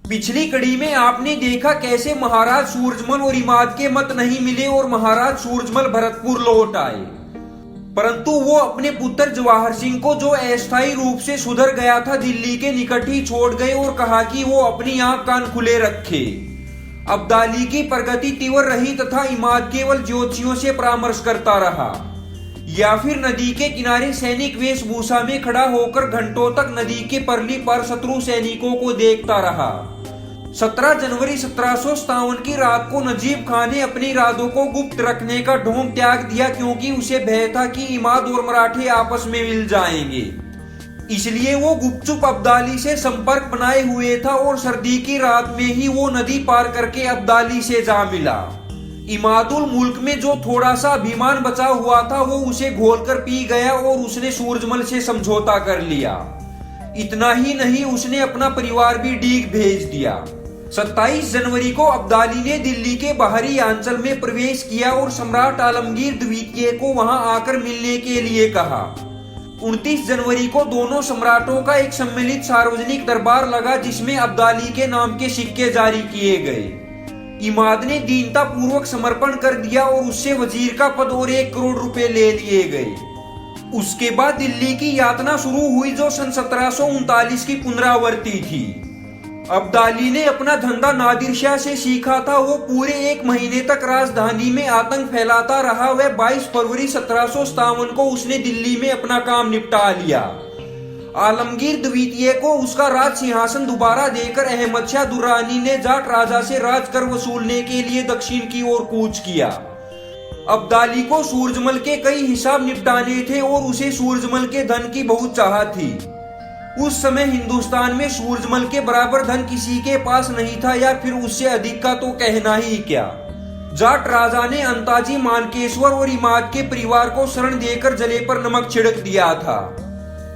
पिछली कड़ी में आपने देखा कैसे महाराज सूरजमल और इमाद के मत नहीं मिले और महाराज सूरजमल भरतपुर लौट आए, परंतु वो अपने पुत्र जवाहर सिंह को, जो अस्थायी रूप से सुधर गया था, दिल्ली के निकट ही छोड़ गए और कहा कि वो अपनी आंख कान खुले रखे। अब्दाली की प्रगति तीव्र रही तथा इमाद केवल ज्योतिषियों से परामर्श करता रहा या फिर नदी के किनारे सैनिक वेशभूषा में खड़ा होकर घंटों तक नदी के परली पर शत्रु सैनिकों को देखता रहा। 17 जनवरी 1757 की रात को नजीब खान ने अपने इरादों को गुप्त रखने का ढोंग त्याग दिया, क्योंकि उसे भय था कि इमाद और मराठे आपस में मिल जाएंगे। इसलिए वो गुपचुप अब्दाली से संपर्क बनाए हुए था और सर्दी की रात में ही वो नदी पार करके अब्दाली से जा मिला। इमादुल मुल्क में जो थोड़ा सा अभिमान बचा हुआ था वो उसे घोलकर पी गया और उसने सूरजमल से समझौता कर लिया। इतना ही नहीं, उसने अपना परिवार भी डीग भेज दिया। 27 जनवरी को अब्दाली ने दिल्ली के बाहरी अंचल में प्रवेश किया और सम्राट आलमगीर द्वितीय को वहां आकर मिलने के लिए कहा। 29 जनवरी को दोनों सम्राटों का एक सम्मिलित सार्वजनिक दरबार लगा, जिसमें अब्दाली के नाम के सिक्के जारी किए गए। इमाद ने दीनता पूर्वक समर्पण कर दिया और उससे वजीर का पद और 1 करोड़ रुपए ले लिए गए। उसके बाद दिल्ली की यातना शुरू हुई, जो सन 1739 की पुनरावृत्ति थी। अब्दाली ने अपना धंधा नादिर शाह से सीखा था। वो पूरे 1 महीने तक राजधानी में आतंक फैलाता रहा। वह 22 फरवरी 1757 को उसने दिल्ली में अपना काम निपटा लिया। आलमगीर द्वितीय को उसका राज सिंहासन दोबारा देकर अहमद शाह दुर्रानी ने जाट राजा से राजकर वसूलने के लिए दक्षिण की ओर कूच किया। अब्दाली को सूरजमल के कई हिसाब निपटाने थे और उसे सूरजमल के धन की बहुत चाह थी। उस समय हिंदुस्तान में सूरजमल के बराबर धन किसी के पास नहीं था, या फिर उससे अधिक का तो कहना ही क्या। जाट राजा ने अंताजी मानकेश्वर और इमाद के परिवार को शरण देकर जले पर नमक छिड़क दिया था।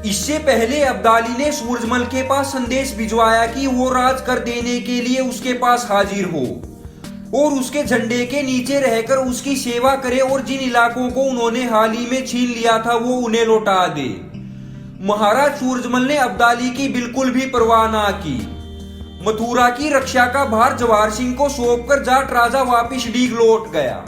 इससे पहले अब्दाली ने सूरजमल के पास संदेश भिजवाया कि वो राज कर देने के लिए उसके पास हाजिर हो और उसके झंडे के नीचे रहकर उसकी सेवा करे और जिन इलाकों को उन्होंने हाल ही में छीन लिया था वो उन्हें लौटा दे। महाराज सूरजमल ने अब्दाली की बिल्कुल भी परवाह ना की। मथुरा की रक्षा का भार जवाहर सिंह को सौंपकर जाट राजा वापिस डीग लौट गया।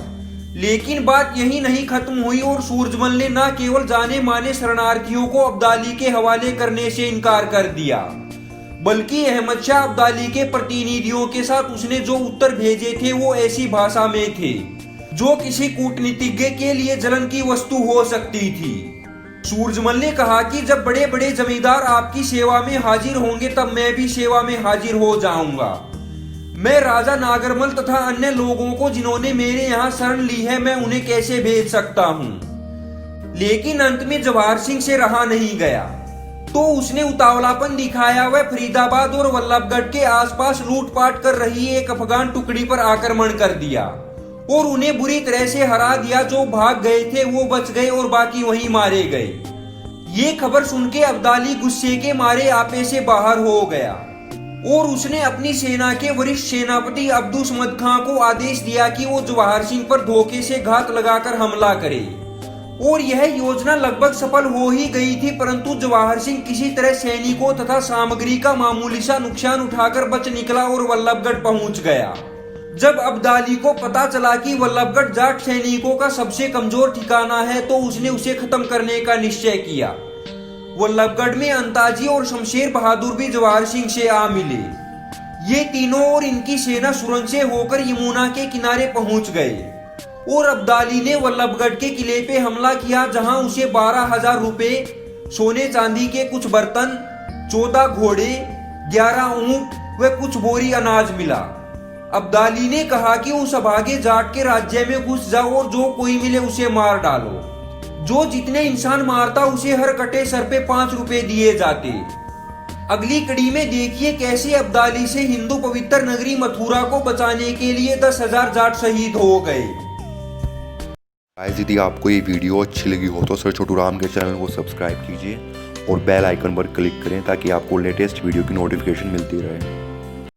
लेकिन बात यही नहीं खत्म हुई और सूरजमल ने न केवल जाने माने शरणार्थियों को अब्दाली के हवाले करने से इनकार कर दिया, बल्कि अहमद शाह अब्दाली के प्रतिनिधियों के साथ उसने जो उत्तर भेजे थे वो ऐसी भाषा में थे जो किसी कूटनीतिज्ञ के लिए जलन की वस्तु हो सकती थी। सूरजमल ने कहा कि जब बड़े बड़े जमींदार आपकी सेवा में हाजिर होंगे तब मैं भी सेवा में हाजिर हो जाऊंगा। मैं राजा नागरमल तथा अन्य लोगों को जिन्होंने मेरे यहाँ शरण ली है, मैं उन्हें कैसे भेज सकता हूँ। लेकिन अंत में जवाहर सिंह से रहा नहीं गया, तो उसने उतावलापन दिखाया। वह फरीदाबाद और वल्लभगढ़ के आसपास लूटपाट कर रही एक अफगान टुकड़ी पर आक्रमण कर दिया और उन्हें बुरी तरह से हरा दिया। जो भाग गए थे वो बच गए और बाकी वहीं मारे गए। ये खबर सुन के अब्दाली गुस्से के मारे आपे से बाहर हो गया और उसने अपनी सेना के वरिष्ठ सेनापति अब्दुसमद खां को आदेश दिया कि वो जवाहर सिंह पर धोखे से घात लगाकर हमला करे। और यह योजना लगभग सफल हो ही गई थी, परंतु जवाहर सिंह किसी तरह सैनिकों तथा सामग्री का मामूली सा नुकसान उठाकर बच निकला और वल्लभगढ़ पहुंच गया। जब अब्दाली को पता चला कि वल्लभगढ़ जाट सैनिकों का सबसे कमजोर ठिकाना है, तो उसने उसे खत्म करने का निश्चय किया। वल्लभगढ़ में अंताजी और शमशेर बहादुर भी जवाहर सिंह से आ मिले। ये तीनों और इनकी सेना सुरंग से होकर यमुना के किनारे पहुंच गए और अब्दाली ने वल्लभगढ़ के किले पे हमला किया, जहां उसे 12,000 रुपए, सोने चांदी के कुछ बर्तन, 14 घोड़े, 11 ऊंट व कुछ बोरी अनाज मिला। अब्दाली ने कहा कि उस अभागे जाट के राज्य में घुस जाओ और जो कोई मिले उसे मार डालो। जो जितने इंसान मारता उसे हर कटे सर पे 5 रुपए दिए जाते। अगली कड़ी में देखिए कैसे अब्दाली से हिंदू पवित्र नगरी मथुरा को बचाने के लिए 10,000 जाट शहीद हो गए। यदि आपको ये वीडियो अच्छी लगी हो तो सर छोटू राम के चैनल को सब्सक्राइब कीजिए और बेल आइकन पर क्लिक करें ताकि आपको लेटेस्ट वीडियो की नोटिफिकेशन मिलती रहे।